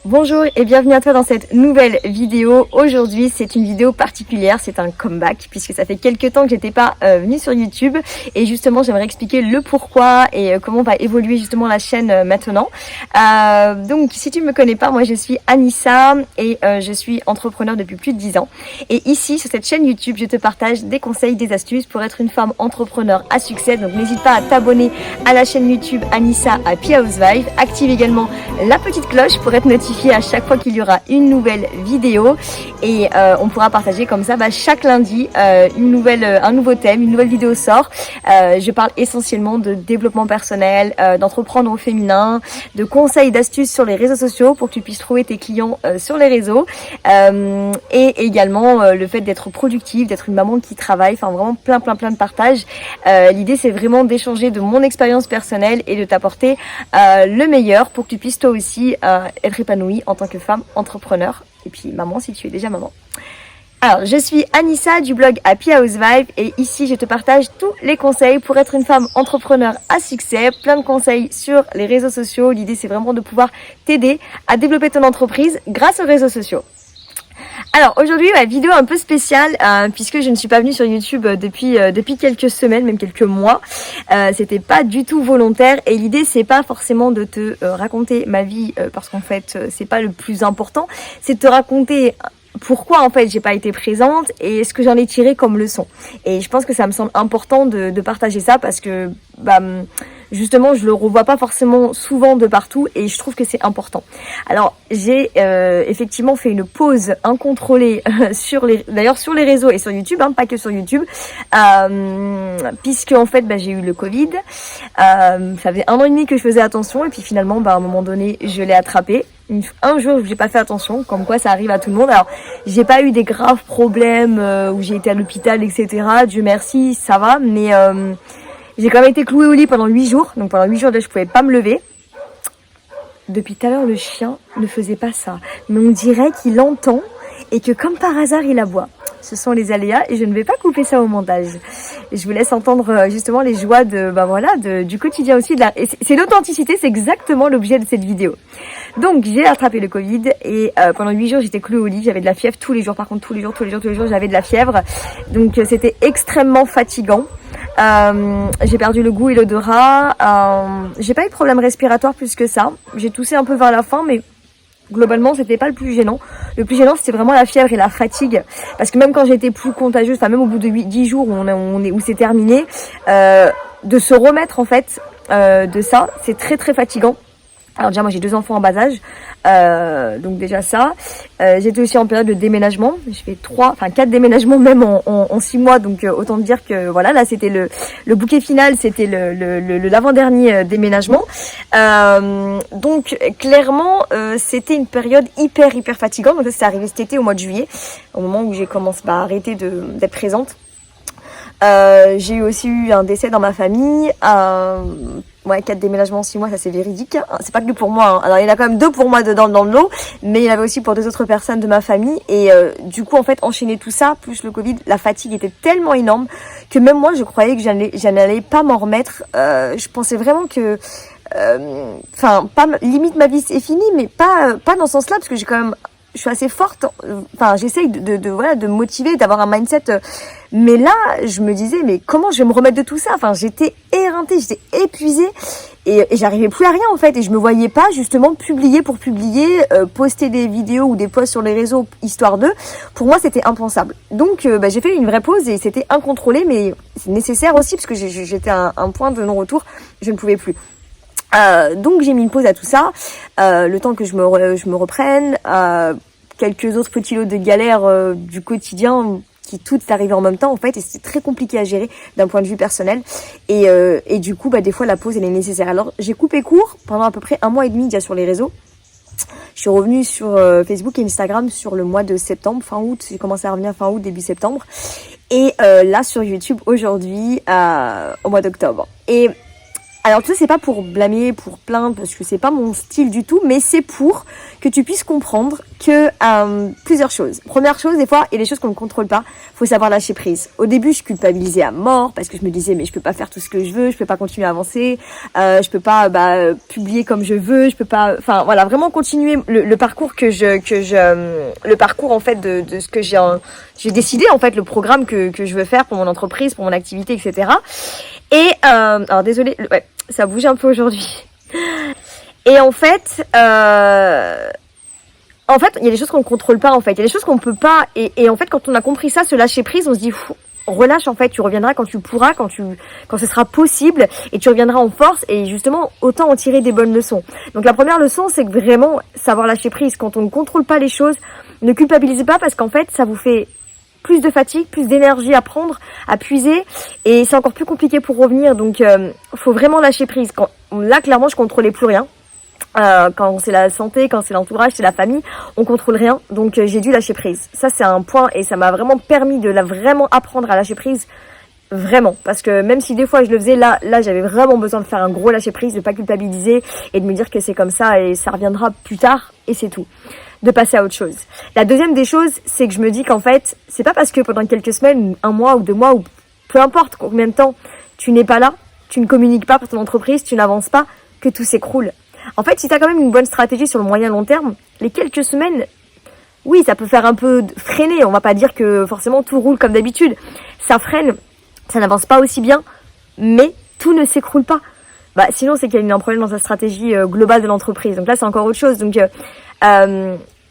Bonjour et bienvenue à toi dans cette nouvelle vidéo. Aujourd'hui c'est une vidéo particulière, c'est un comeback puisque ça fait quelques temps que j'étais pas venue sur YouTube et justement j'aimerais expliquer le pourquoi et comment va évoluer justement la chaîne maintenant. Donc si tu me connais pas, moi je suis Anissa et je suis entrepreneur depuis plus de 10 ans. Et ici sur cette chaîne YouTube je te partage des conseils, des astuces pour être une femme entrepreneur à succès. Donc n'hésite pas à t'abonner à la chaîne YouTube Anissa Happy Housewife. Active également la petite cloche pour être notifié à chaque fois qu'il y aura une nouvelle vidéo et on pourra partager comme ça chaque lundi un nouveau thème, une nouvelle vidéo sort. Je parle essentiellement de développement personnel, d'entreprendre au féminin, de conseils, d'astuces sur les réseaux sociaux pour que tu puisses trouver tes clients sur les réseaux et également le fait d'être productive, d'être une maman qui travaille, enfin vraiment plein de partages. L'idée c'est vraiment d'échanger de mon expérience personnelle et de t'apporter le meilleur pour que tu puisses toi aussi être épanouie en tant que femme entrepreneur et puis maman si tu es déjà maman. Alors, je suis Anissa du blog Happy Housewife et ici je te partage tous les conseils pour être une femme entrepreneur à succès, plein de conseils sur les réseaux sociaux. L'idée c'est vraiment de pouvoir t'aider à développer ton entreprise grâce aux réseaux sociaux. Alors aujourd'hui, vidéo un peu spéciale puisque je ne suis pas venue sur YouTube depuis quelques semaines, même quelques mois. C'était pas du tout volontaire et l'idée c'est pas forcément de te raconter ma vie parce qu'en fait c'est pas le plus important, c'est de te raconter pourquoi en fait j'ai pas été présente et ce que j'en ai tiré comme leçon. Et je pense que ça me semble important de partager ça parce que justement je le revois pas forcément souvent de partout et je trouve que c'est important. Alors j'ai effectivement fait une pause incontrôlée sur les réseaux et sur YouTube, pas que sur YouTube, puisque en fait j'ai eu le Covid. Ça faisait 1 an et demi que je faisais attention et puis finalement à un moment donné je l'ai attrapé. Un jour j'ai pas fait attention, comme quoi ça arrive à tout le monde. Alors j'ai pas eu des graves problèmes où j'ai été à l'hôpital etc. Dieu merci ça va, mais j'ai quand même été clouée au lit pendant 8 jours. Donc pendant 8 jours je pouvais pas me lever. Depuis tout à l'heure le chien ne faisait pas ça, mais on dirait qu'il entend et que comme par hasard il aboie. Ce sont les aléas et je ne vais pas couper ça au montage. Je vous laisse entendre justement les joies du quotidien aussi. C'est l'authenticité, c'est exactement l'objet de cette vidéo. Donc j'ai attrapé le Covid et pendant 8 jours j'étais clouée au lit, j'avais de la fièvre tous les jours. Par contre tous les jours j'avais de la fièvre. Donc c'était extrêmement fatigant. J'ai perdu le goût et l'odorat. J'ai pas eu de problème respiratoire plus que ça. J'ai toussé un peu vers la fin mais globalement c'était pas le plus gênant. Le plus gênant c'était vraiment la fièvre et la fatigue parce que même quand j'étais plus contagieuse, même au bout de 10 jours où c'est terminé, de se remettre en fait de ça, c'est très fatigant. Alors déjà moi j'ai 2 enfants en bas âge, donc déjà ça. J'étais aussi en période de déménagement. Je fais 4 déménagements même en 6 mois, donc autant te dire que voilà, là c'était le bouquet final, c'était l'avant-dernier déménagement. Donc clairement c'était une période hyper fatigante. Donc ça c'est arrivé cet été au mois de juillet, au moment où j'ai commencé à arrêter d'être présente. J'ai aussi eu un décès dans ma famille. 4 déménagements en 6 mois, ça c'est véridique. C'est pas que pour moi. Alors il y en a quand même 2 pour moi dedans dans le lot, mais il y en avait aussi pour 2 autres personnes de ma famille. Et du coup en fait enchaîner tout ça plus le Covid, la fatigue était tellement énorme que même moi je croyais que j'allais pas m'en remettre. Je pensais vraiment que limite ma vie c'est fini, mais pas dans ce sens-là parce que je suis assez forte, j'essaye de me motiver, d'avoir un mindset, mais là, je me disais, mais comment je vais me remettre de tout ça? J'étais éreintée, j'étais épuisée, et j'arrivais plus à rien, en fait, et je me voyais pas, justement, publier pour publier, poster des vidéos ou des posts sur les réseaux, histoire d'eux. Pour moi, c'était impensable. Donc, j'ai fait une vraie pause, et c'était incontrôlé, mais c'est nécessaire aussi, parce que j'étais à un point de non-retour, je ne pouvais plus. Donc j'ai mis une pause à tout ça, le temps que je me reprenne, quelques autres petits lots de galères du quotidien qui tout est arrivé en même temps en fait et c'était très compliqué à gérer d'un point de vue personnel et du coup des fois la pause elle est nécessaire. Alors j'ai coupé court pendant à peu près 1 mois et demi déjà sur les réseaux. Je suis revenue sur Facebook et Instagram sur le mois de septembre, fin août, j'ai commencé à revenir fin août, début septembre et là sur YouTube aujourd'hui au mois d'octobre. Et Alors tu sais, c'est pas pour blâmer, pour plaindre, parce que c'est pas mon style du tout, mais c'est pour que tu puisses comprendre que plusieurs choses. Première chose, des fois, il y a des choses qu'on ne contrôle pas, faut savoir lâcher prise. Au début, je culpabilisais à mort, parce que je me disais, mais je peux pas faire tout ce que je veux, je peux pas continuer à avancer, je peux pas publier comme je veux, je peux pas, enfin voilà, vraiment continuer le parcours le parcours en fait de ce que j'ai décidé, en fait, le programme que je veux faire pour mon entreprise, pour mon activité, etc. Et alors désolé, ouais, ça bouge un peu aujourd'hui. Et en fait, il y a des choses qu'on ne contrôle pas, en fait. Il y a des choses qu'on peut pas. Et en fait, quand on a compris ça, se lâcher prise, on se dit, relâche, en fait. Tu reviendras quand tu pourras, quand ce sera possible. Et tu reviendras en force. Et justement, autant en tirer des bonnes leçons. Donc, la première leçon, c'est que vraiment, savoir lâcher prise. Quand on ne contrôle pas les choses, ne culpabilisez pas parce qu'en fait, ça vous fait plus de fatigue, plus d'énergie à prendre, à puiser, et c'est encore plus compliqué pour revenir. Donc, faut vraiment lâcher prise. Là, clairement, je contrôlais plus rien. Quand c'est la santé, quand c'est l'entourage, c'est la famille, on contrôle rien. Donc, j'ai dû lâcher prise. Ça, c'est un point, et ça m'a vraiment permis de vraiment apprendre à lâcher prise. Vraiment, parce que même si des fois je le faisais, là j'avais vraiment besoin de faire un gros lâcher prise, de pas culpabiliser et de me dire que c'est comme ça et ça reviendra plus tard et c'est tout. De passer à autre chose. La deuxième des choses, c'est que je me dis qu'en fait, c'est pas parce que pendant quelques semaines, un mois ou 2 mois ou peu importe combien de temps, tu n'es pas là, tu ne communiques pas pour ton entreprise, tu n'avances pas, que tout s'écroule. En fait, si tu as quand même une bonne stratégie sur le moyen long terme, les quelques semaines, oui, ça peut faire un peu freiner. On va pas dire que forcément tout roule comme d'habitude. Ça freine. Ça n'avance pas aussi bien, mais tout ne s'écroule pas. Sinon, c'est qu'il y a un problème dans sa stratégie globale de l'entreprise. Donc là, c'est encore autre chose. Donc,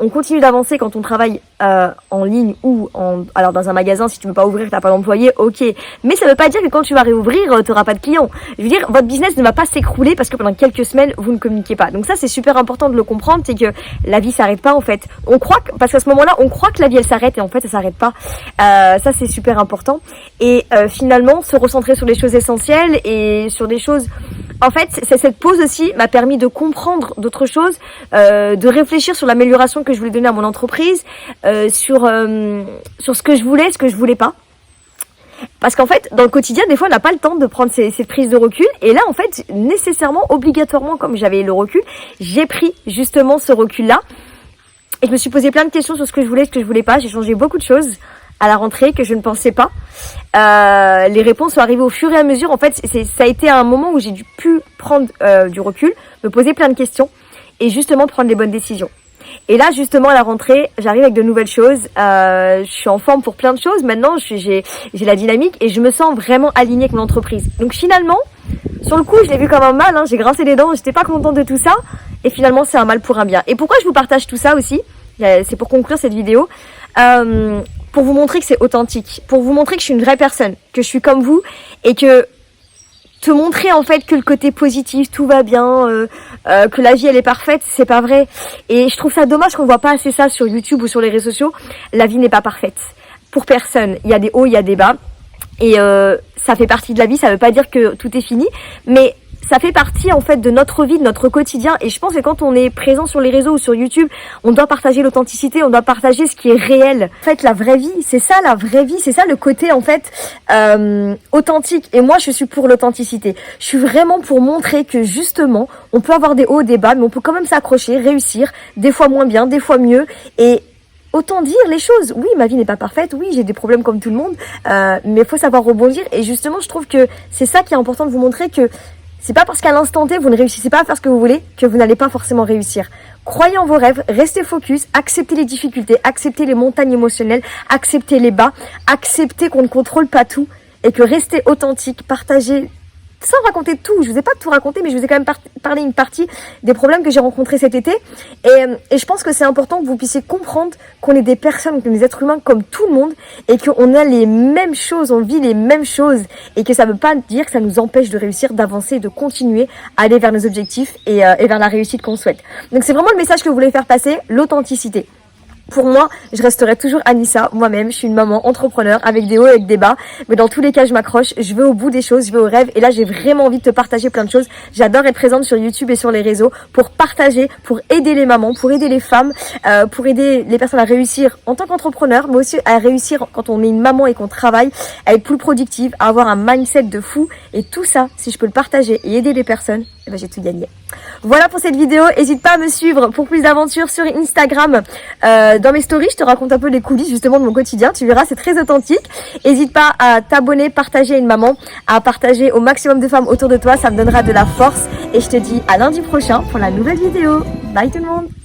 on continue d'avancer quand on travaille en ligne ou alors dans un magasin. Si tu veux pas ouvrir, t'as pas d'employé, ok. Mais ça veut pas dire que quand tu vas réouvrir, t'auras pas de clients. Je veux dire, votre business ne va pas s'écrouler parce que pendant quelques semaines, vous ne communiquez pas. Donc ça, c'est super important de le comprendre, c'est que la vie s'arrête pas en fait. Parce qu'à ce moment-là, on croit que la vie elle s'arrête et en fait, ça s'arrête pas. Ça, c'est super important. Et finalement, se recentrer sur les choses essentielles et sur des choses. En fait, cette pause aussi m'a permis de comprendre d'autres choses, de réfléchir sur l'amélioration que je voulais donner à mon entreprise, sur ce que je voulais, ce que je voulais pas. Parce qu'en fait, dans le quotidien, des fois, on n'a pas le temps de prendre ces prises de recul. Et là, en fait, nécessairement, obligatoirement, comme j'avais le recul, j'ai pris justement ce recul-là. Et je me suis posé plein de questions sur ce que je voulais, ce que je voulais pas. J'ai changé beaucoup de choses à la rentrée que je ne pensais pas. Les réponses sont arrivées au fur et à mesure. En fait, ça a été un moment où j'ai pu prendre du recul, me poser plein de questions et justement prendre les bonnes décisions. Et là, justement, à la rentrée, j'arrive avec de nouvelles choses. Je suis en forme pour plein de choses. Maintenant, j'ai la dynamique et je me sens vraiment alignée avec mon entreprise. Donc finalement, sur le coup, je l'ai vu comme un mal. J'ai grincé les dents. J'étais pas contente de tout ça. Et finalement, c'est un mal pour un bien. Et pourquoi je vous partage tout ça aussi? C'est pour conclure cette vidéo. Pour vous montrer que c'est authentique. Pour vous montrer que je suis une vraie personne. Que je suis comme vous. Et que te montrer en fait que le côté positif, tout va bien, que la vie elle est parfaite, c'est pas vrai. Et je trouve ça dommage qu'on voit pas assez ça sur YouTube ou sur les réseaux sociaux. La vie n'est pas parfaite. Pour personne. Il y a des hauts, il y a des bas. Et ça fait partie de la vie, ça veut pas dire que tout est fini. Mais ça fait partie en fait de notre vie, de notre quotidien. Et je pense que quand on est présent sur les réseaux ou sur YouTube, on doit partager l'authenticité, on doit partager ce qui est réel. En fait, la vraie vie, c'est ça la vraie vie, c'est ça le côté en fait authentique. Et moi, je suis pour l'authenticité. Je suis vraiment pour montrer que justement, on peut avoir des hauts, des bas, mais on peut quand même s'accrocher, réussir, des fois moins bien, des fois mieux. Et autant dire les choses. Oui, ma vie n'est pas parfaite. Oui, j'ai des problèmes comme tout le monde. Mais il faut savoir rebondir. Et justement, je trouve que c'est ça qui est important de vous montrer que c'est pas parce qu'à l'instant T, vous ne réussissez pas à faire ce que vous voulez que vous n'allez pas forcément réussir. Croyez en vos rêves, restez focus, acceptez les difficultés, acceptez les montagnes émotionnelles, acceptez les bas, acceptez qu'on ne contrôle pas tout et que restez authentique, partagez sans raconter tout. Je vous ai pas tout raconté, mais je vous ai quand même parlé une partie des problèmes que j'ai rencontrés cet été. Et je pense que c'est important que vous puissiez comprendre qu'on est des personnes, qu'on est des êtres humains comme tout le monde et qu'on a les mêmes choses, on vit les mêmes choses et que ça veut pas dire que ça nous empêche de réussir, d'avancer, de continuer à aller vers nos objectifs et vers la réussite qu'on souhaite. Donc c'est vraiment le message que je voulais faire passer, l'authenticité. Pour moi, je resterai toujours Anissa, moi-même. Je suis une maman entrepreneur avec des hauts et avec des bas. Mais dans tous les cas, je m'accroche. Je vais au bout des choses, je vais au rêve. Et là, j'ai vraiment envie de te partager plein de choses. J'adore être présente sur YouTube et sur les réseaux pour partager, pour aider les mamans, pour aider les femmes, pour aider les personnes à réussir en tant qu'entrepreneur, mais aussi à réussir quand on est une maman et qu'on travaille, à être plus productive, à avoir un mindset de fou. Et tout ça, si je peux le partager et aider les personnes, eh ben, j'ai tout gagné. Voilà pour cette vidéo. N'hésite pas à me suivre pour plus d'aventures sur Instagram. Dans mes stories, je te raconte un peu les coulisses justement de mon quotidien. Tu verras, c'est très authentique. N'hésite pas à t'abonner, partager à une maman, à partager au maximum de femmes autour de toi. Ça me donnera de la force. Et je te dis à lundi prochain pour la nouvelle vidéo. Bye tout le monde.